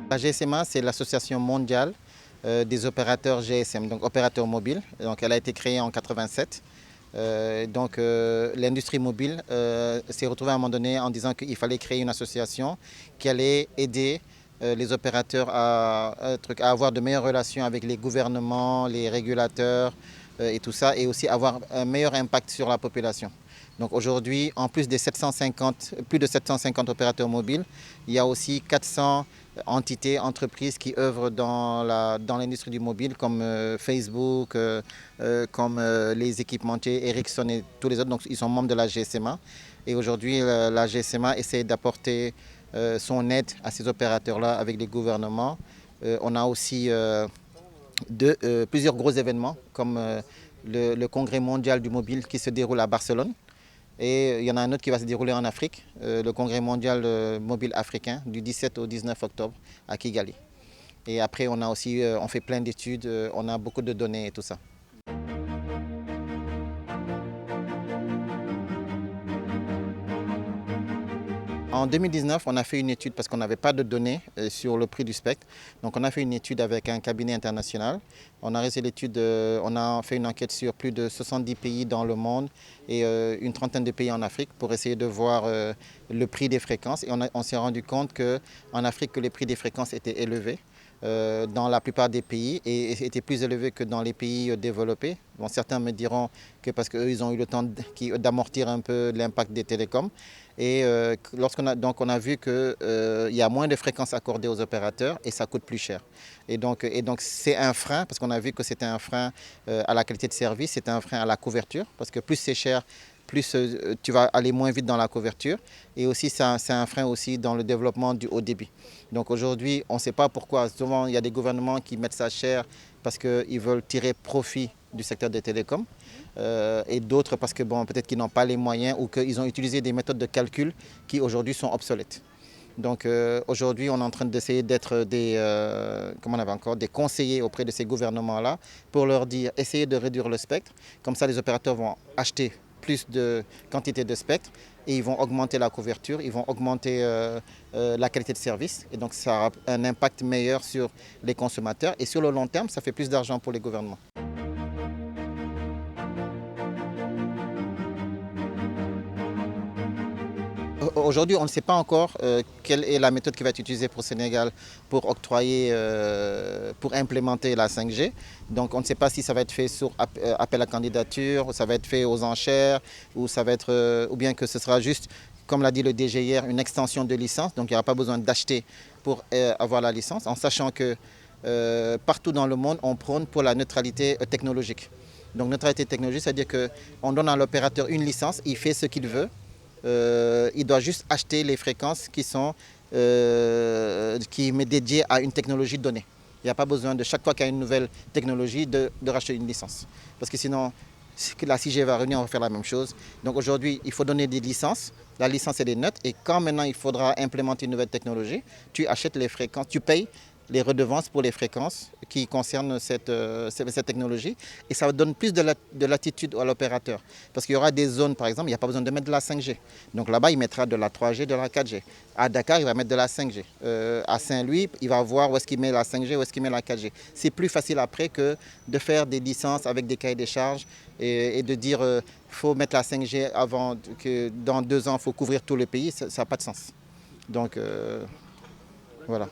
La GSMA, c'est l'association mondiale des opérateurs GSM, donc opérateurs mobiles. Donc, elle a été créée en 1987. L'industrie mobile s'est retrouvée à un moment donné en disant qu'il fallait créer une association qui allait aider les opérateurs à avoir de meilleures relations avec les gouvernements, les régulateurs et tout ça, et aussi avoir un meilleur impact sur la population. Donc aujourd'hui, en plus des plus de 750 opérateurs mobiles, il y a aussi 400 entités, entreprises qui œuvrent dans l'industrie du mobile, comme Facebook, comme les équipementiers, Ericsson et tous les autres. Donc ils sont membres de la GSMA. Et aujourd'hui, la GSMA essaie d'apporter son aide à ces opérateurs-là avec les gouvernements. On a aussi plusieurs gros événements, comme le Congrès mondial du mobile qui se déroule à Barcelone. Et il y en a un autre qui va se dérouler en Afrique, le Congrès mondial mobile africain du 17 au 19 octobre à Kigali. Et après, on fait plein d'études, on a beaucoup de données et tout ça. En 2019, on a fait une étude parce qu'on n'avait pas de données sur le prix du spectre. Donc on a fait une étude avec un cabinet international. On a fait une enquête sur plus de 70 pays dans le monde et une trentaine de pays en Afrique pour essayer de voir le prix des fréquences. Et on s'est rendu compte qu'en Afrique, que les prix des fréquences étaient élevés dans la plupart des pays et étaient plus élevés que dans les pays développés. Bon, certains me diront que parce qu'eux, ils ont eu le temps d'amortir un peu l'impact des télécoms. Et on a vu qu'il y a moins de fréquences accordées aux opérateurs et ça coûte plus cher. Et donc c'est un frein, parce qu'on a vu que c'était un frein à la qualité de service, c'est un frein à la couverture, parce que plus c'est cher, plus tu vas aller moins vite dans la couverture. Et aussi, c'est un frein aussi dans le développement du haut débit. Donc aujourd'hui, on ne sait pas pourquoi. Souvent, il y a des gouvernements qui mettent ça cher parce qu'ils veulent tirer profit du secteur des télécoms. Et d'autres parce que peut-être qu'ils n'ont pas les moyens ou qu'ils ont utilisé des méthodes de calcul qui aujourd'hui sont obsolètes. Donc aujourd'hui, on est en train d'essayer d'être des conseillers auprès de ces gouvernements-là pour leur dire, essayez de réduire le spectre. Comme ça, les opérateurs vont acheter plus de quantité de spectre et ils vont augmenter la couverture, ils vont augmenter la qualité de service. Et donc ça aura un impact meilleur sur les consommateurs et sur le long terme, ça fait plus d'argent pour les gouvernements. Aujourd'hui, on ne sait pas encore quelle est la méthode qui va être utilisée pour le Sénégal pour pour implémenter la 5G. Donc on ne sait pas si ça va être fait sur appel à candidature, ou ça va être fait aux enchères, ou bien que ce sera juste, comme l'a dit le DG hier, une extension de licence. Donc il n'y aura pas besoin d'acheter pour avoir la licence, en sachant que partout dans le monde, on prône pour la neutralité technologique. Donc neutralité technologique, c'est-à-dire qu'on donne à l'opérateur une licence, il fait ce qu'il veut. Il doit juste acheter les fréquences qui m'est dédiée à une technologie donnée. Il n'y a pas besoin de chaque fois qu'il y a une nouvelle technologie de racheter une licence. Parce que sinon, la 6G va revenir, on va faire la même chose. Donc aujourd'hui, il faut donner des licences. La licence, elle est neutre. Et quand maintenant il faudra implémenter une nouvelle technologie, tu achètes les fréquences, tu payes les redevances pour les fréquences qui concernent cette technologie. Et ça donne plus de latitude à l'opérateur. Parce qu'il y aura des zones, par exemple, il n'y a pas besoin de mettre de la 5G. Donc là-bas, il mettra de la 3G, de la 4G. À Dakar, il va mettre de la 5G. À Saint-Louis, il va voir où est-ce qu'il met la 5G, où est-ce qu'il met la 4G. C'est plus facile après que de faire des licences avec des cahiers des charges et de dire qu'il faut mettre la 5G avant que dans 2 ans, il faut couvrir tout le pays. Ça n'a pas de sens. Donc voilà.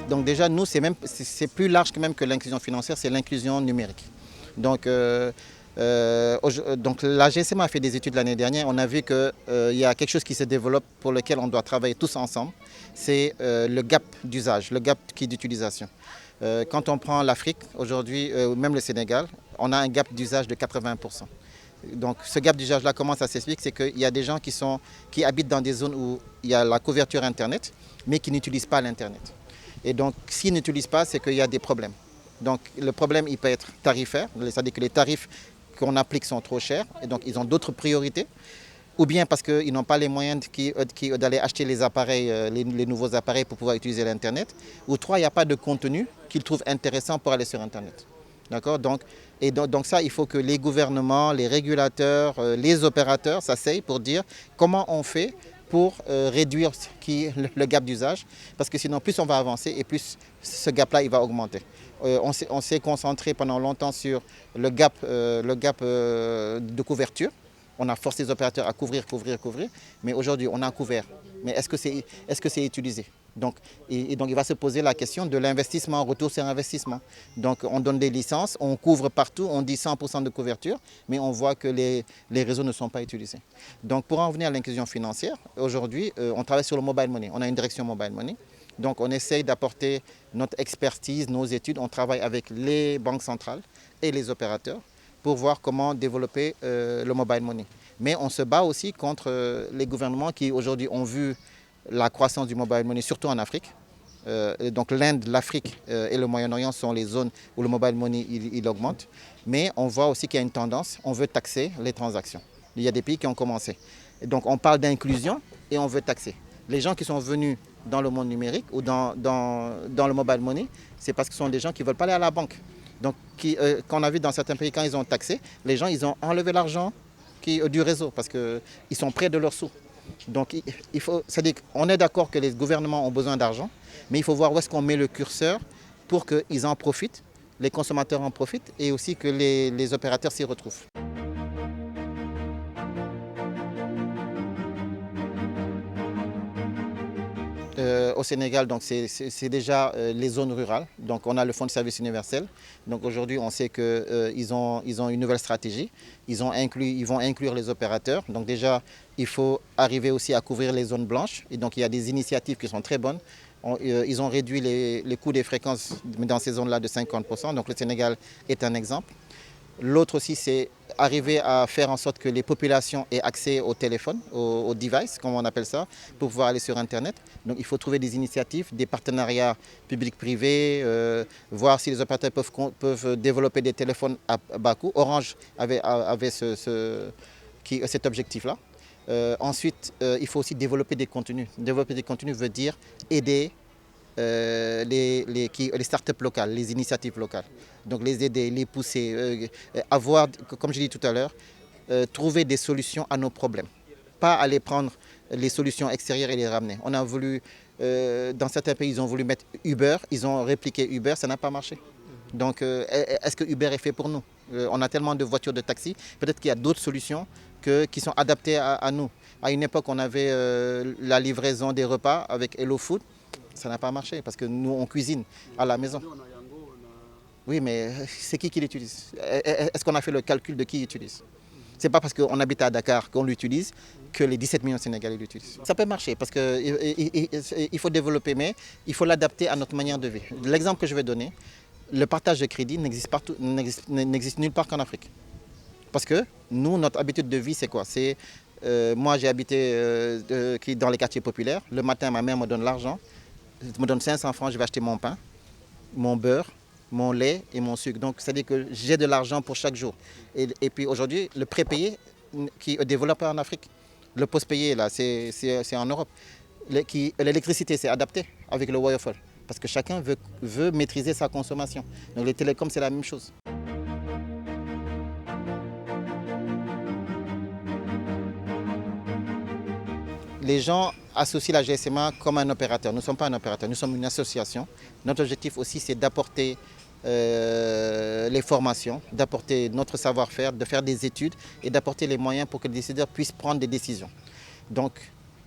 Donc déjà, nous, c'est plus large que même que l'inclusion financière, c'est l'inclusion numérique. Donc la GSMA a fait des études l'année dernière, on a vu qu'il y a quelque chose qui se développe pour lequel on doit travailler tous ensemble, c'est le gap d'usage, le gap d'utilisation. Quand on prend l'Afrique, aujourd'hui, même le Sénégal, on a un gap d'usage de 80%. Donc ce gap d'usage-là, comment ça s'explique? C'est qu'il y a des gens qui habitent dans des zones où il y a la couverture Internet, mais qui n'utilisent pas l'Internet. Et donc, s'ils n'utilisent pas, c'est qu'il y a des problèmes. Donc, le problème, il peut être tarifaire, c'est-à-dire que les tarifs qu'on applique sont trop chers, et donc ils ont d'autres priorités, ou bien parce qu'ils n'ont pas les moyens d'aller acheter les appareils, les nouveaux appareils pour pouvoir utiliser l'Internet, ou 3, il n'y a pas de contenu qu'ils trouvent intéressant pour aller sur Internet. D'accord? Donc ça, il faut que les gouvernements, les régulateurs, les opérateurs s'asseyent pour dire comment on fait pour réduire le gap d'usage. Parce que sinon, plus on va avancer et plus ce gap-là, il va augmenter. On s'est concentré pendant longtemps sur le gap de couverture. On a forcé les opérateurs à couvrir, mais aujourd'hui on a couvert. Mais est-ce que c'est utilisé? Donc il va se poser la question de l'investissement, retour sur investissement. Donc on donne des licences, on couvre partout, on dit 100% de couverture, mais on voit que les réseaux ne sont pas utilisés. Donc pour en venir à l'inclusion financière, aujourd'hui on travaille sur le mobile money, on a une direction mobile money. Donc on essaye d'apporter notre expertise, nos études, on travaille avec les banques centrales et les opérateurs pour voir comment développer le mobile money. Mais on se bat aussi contre les gouvernements qui aujourd'hui ont vu la croissance du mobile money, surtout en Afrique. Donc l'Inde, l'Afrique et le Moyen-Orient sont les zones où le mobile money il augmente. Mais on voit aussi qu'il y a une tendance, on veut taxer les transactions. Il y a des pays qui ont commencé. Et donc on parle d'inclusion et on veut taxer. Les gens qui sont venus dans le monde numérique ou dans le mobile money, c'est parce que ce sont des gens qui ne veulent pas aller à la banque. Donc, qu'on a vu dans certains pays, quand ils ont taxé, les gens ils ont enlevé l'argent du réseau parce qu'ils sont près de leurs sous. Donc, c'est-à-dire qu'on est d'accord que les gouvernements ont besoin d'argent, mais il faut voir où est-ce qu'on met le curseur pour qu'ils en profitent, les consommateurs en profitent et aussi que les opérateurs s'y retrouvent. Au Sénégal, c'est déjà les zones rurales. Donc, on a le Fonds de service universel. Donc, aujourd'hui, on sait qu'ils ont une nouvelle stratégie. Ils vont inclure les opérateurs. Donc, déjà, il faut arriver aussi à couvrir les zones blanches. Et donc, il y a des initiatives qui sont très bonnes. Ils ont réduit les coûts des fréquences dans ces zones-là de 50%. Donc, le Sénégal est un exemple. L'autre aussi, c'est arriver à faire en sorte que les populations aient accès au téléphone, aux devices, comme on appelle ça, pour pouvoir aller sur Internet. Donc il faut trouver des initiatives, des partenariats publics-privés, voir si les opérateurs peuvent développer des téléphones à bas coût. Orange avait cet objectif-là. Ensuite, il faut aussi développer des contenus. Développer des contenus veut dire aider les startups locales, les initiatives locales. Donc les aider, les pousser, avoir, comme je l'ai dit tout à l'heure, trouver des solutions à nos problèmes. Pas aller prendre les solutions extérieures et les ramener. On a voulu, dans certains pays, ils ont voulu mettre Uber, ils ont répliqué Uber, ça n'a pas marché. Donc est-ce que Uber est fait pour nous? On a tellement de voitures de taxi, peut-être qu'il y a d'autres solutions qui sont adaptées à nous. À une époque, on avait la livraison des repas avec Hello Food. Ça n'a pas marché parce que nous, on cuisine à la maison. Oui, mais c'est qui l'utilise? Est-ce qu'on a fait le calcul de qui l'utilise? Ce n'est pas parce qu'on habite à Dakar qu'on l'utilise que les 17 millions de Sénégalais l'utilisent. Ça peut marcher parce qu'il faut développer, mais il faut l'adapter à notre manière de vivre. L'exemple que je vais donner, le partage de crédit n'existe nulle part qu'en Afrique. Parce que nous, notre habitude de vie, c'est quoi? Moi, j'ai habité dans les quartiers populaires. Le matin, ma mère me donne l'argent. Elle me donne 500 francs, je vais acheter mon pain, mon beurre, mon lait et mon sucre. Donc, c'est-à-dire que j'ai de l'argent pour chaque jour. Et puis aujourd'hui, le prépayé qui est développé en Afrique. Le post-payé, là, c'est en Europe. L'électricité, c'est adapté avec le Wi-Fi. Parce que chacun veut maîtriser sa consommation. Donc les télécoms, c'est la même chose. Les gens associent la GSMA comme un opérateur. Nous ne sommes pas un opérateur, nous sommes une association. Notre objectif aussi, c'est d'apporter les formations, d'apporter notre savoir-faire, de faire des études et d'apporter les moyens pour que les décideurs puissent prendre des décisions. Donc,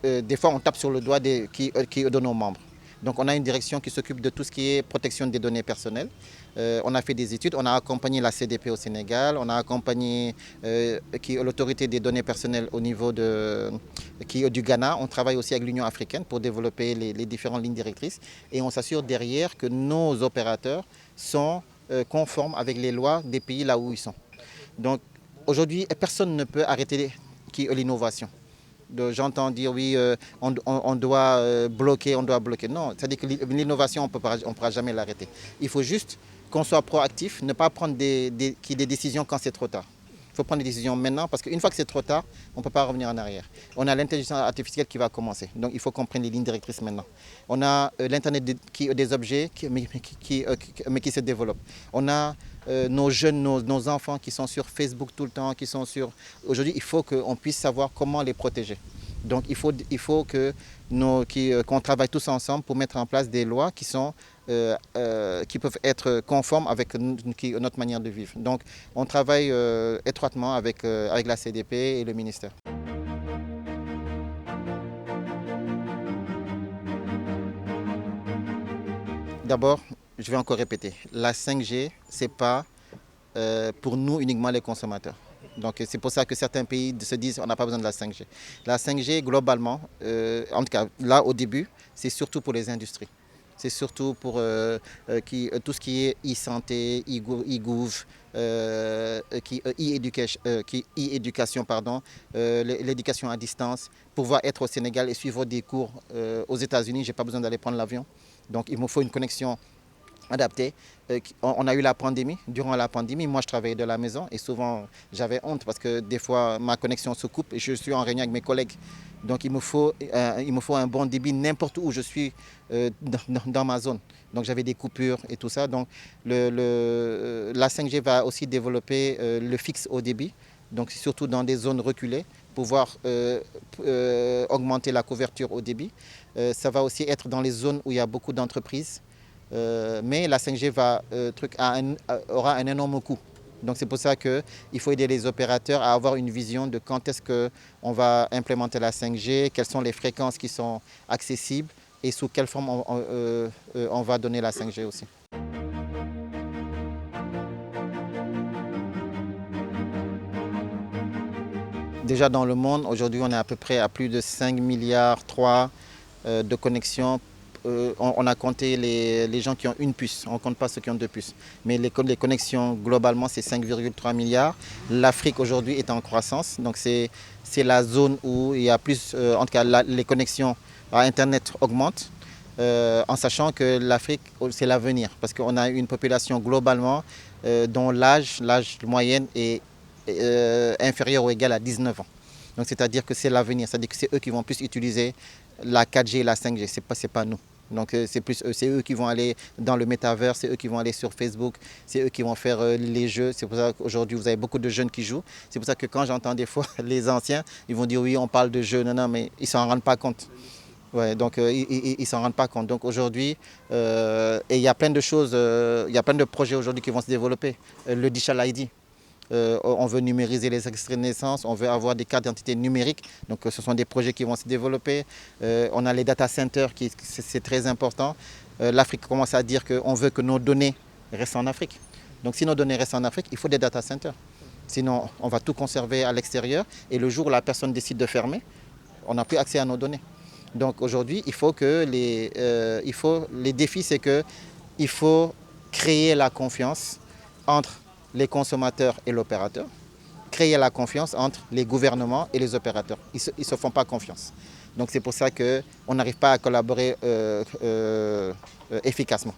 des fois, on tape sur le doigt de nos membres. Donc, on a une direction qui s'occupe de tout ce qui est protection des données personnelles. On a fait des études, on a accompagné la CDP au Sénégal, on a accompagné l'autorité des données personnelles au niveau du Ghana. On travaille aussi avec l'Union africaine pour développer les différentes lignes directrices. Et on s'assure derrière que nos opérateurs sont conformes avec les lois des pays là où ils sont. Donc, aujourd'hui, personne ne peut arrêter l'innovation. J'entends dire oui, on doit bloquer, Non, c'est-à-dire que l'innovation, on ne pourra jamais l'arrêter. Il faut juste qu'on soit proactif, ne pas prendre des décisions quand c'est trop tard. Il faut prendre des décisions maintenant parce qu'une fois que c'est trop tard, on ne peut pas revenir en arrière. On a l'intelligence artificielle qui va commencer. Donc il faut qu'on prenne les lignes directrices maintenant. On a l'Internet des objets mais qui se développe. On a nos jeunes, nos enfants qui sont sur Facebook tout le temps, qui sont sur... Aujourd'hui, il faut qu'on puisse savoir comment les protéger. Donc il faut qu'on travaille tous ensemble pour mettre en place des lois qui peuvent être conformes avec notre manière de vivre. Donc on travaille étroitement avec la CDP et le ministère. D'abord, je vais encore répéter, la 5G, ce n'est pas pour nous uniquement les consommateurs. Donc c'est pour ça que certains pays se disent qu'on n'a pas besoin de la 5G. La 5G, globalement, en tout cas là au début, c'est surtout pour les industries. C'est surtout pour tout ce qui est e-santé, e-gouv, e-éducation, l'éducation à distance. Pouvoir être au Sénégal et suivre des cours aux États-Unis, je n'ai pas besoin d'aller prendre l'avion. Donc il me faut une connexion adapté. On a eu la pandémie. Durant la pandémie, moi je travaillais de la maison et souvent j'avais honte parce que des fois ma connexion se coupe et je suis en réunion avec mes collègues. Donc il me faut un bon débit n'importe où je suis dans ma zone. Donc j'avais des coupures et tout ça. Donc la 5G va aussi développer le fixe haut débit. Donc surtout dans des zones reculées, pouvoir augmenter la couverture au débit. Ça va aussi être dans les zones où il y a beaucoup d'entreprises. Mais la 5G aura un énorme coût. Donc c'est pour ça qu'il faut aider les opérateurs à avoir une vision de quand est-ce qu'on va implémenter la 5G, quelles sont les fréquences qui sont accessibles et sous quelle forme on va donner la 5G aussi. Déjà dans le monde, aujourd'hui on est à peu près à plus de 5 milliards 3 de connexions. On a compté les gens qui ont une puce, on ne compte pas ceux qui ont deux puces. Mais les connexions, globalement, c'est 5,3 milliards. L'Afrique, aujourd'hui, est en croissance. Donc, c'est la zone où il y a plus... en tout cas, les connexions à Internet augmentent. En sachant que l'Afrique, c'est l'avenir. Parce qu'on a une population, globalement, dont l'âge moyen est inférieur ou égal à 19 ans. Donc, c'est-à-dire que c'est l'avenir. C'est-à-dire que c'est eux qui vont plus utiliser la 4G et la 5G. C'est pas nous. Donc c'est eux qui vont aller dans le métavers, c'est eux qui vont aller sur Facebook, c'est eux qui vont faire les jeux. C'est pour ça qu'aujourd'hui vous avez beaucoup de jeunes qui jouent. C'est pour ça que quand j'entends des fois les anciens, ils vont dire oui on parle de jeux, non, mais ils ne s'en rendent pas compte. Ouais, donc ils ne s'en rendent pas compte. Donc aujourd'hui, et il y a plein de choses, il y a plein de projets aujourd'hui qui vont se développer. Le Digital ID. On veut numériser les extraits de naissance, on veut avoir des cartes d'identité numériques. Donc ce sont des projets qui vont se développer. On a les data centers, c'est très important. L'Afrique commence à dire qu'on veut que nos données restent en Afrique. Donc si nos données restent en Afrique, il faut des data centers. Sinon, on va tout conserver à l'extérieur et le jour où la personne décide de fermer, on n'a plus accès à nos données. Donc aujourd'hui, il faut que les défis, c'est qu'il faut créer la confiance entre les consommateurs et l'opérateur, créer la confiance entre les gouvernements et les opérateurs. Ils ne se font pas confiance. Donc c'est pour ça qu'on n'arrive pas à collaborer efficacement.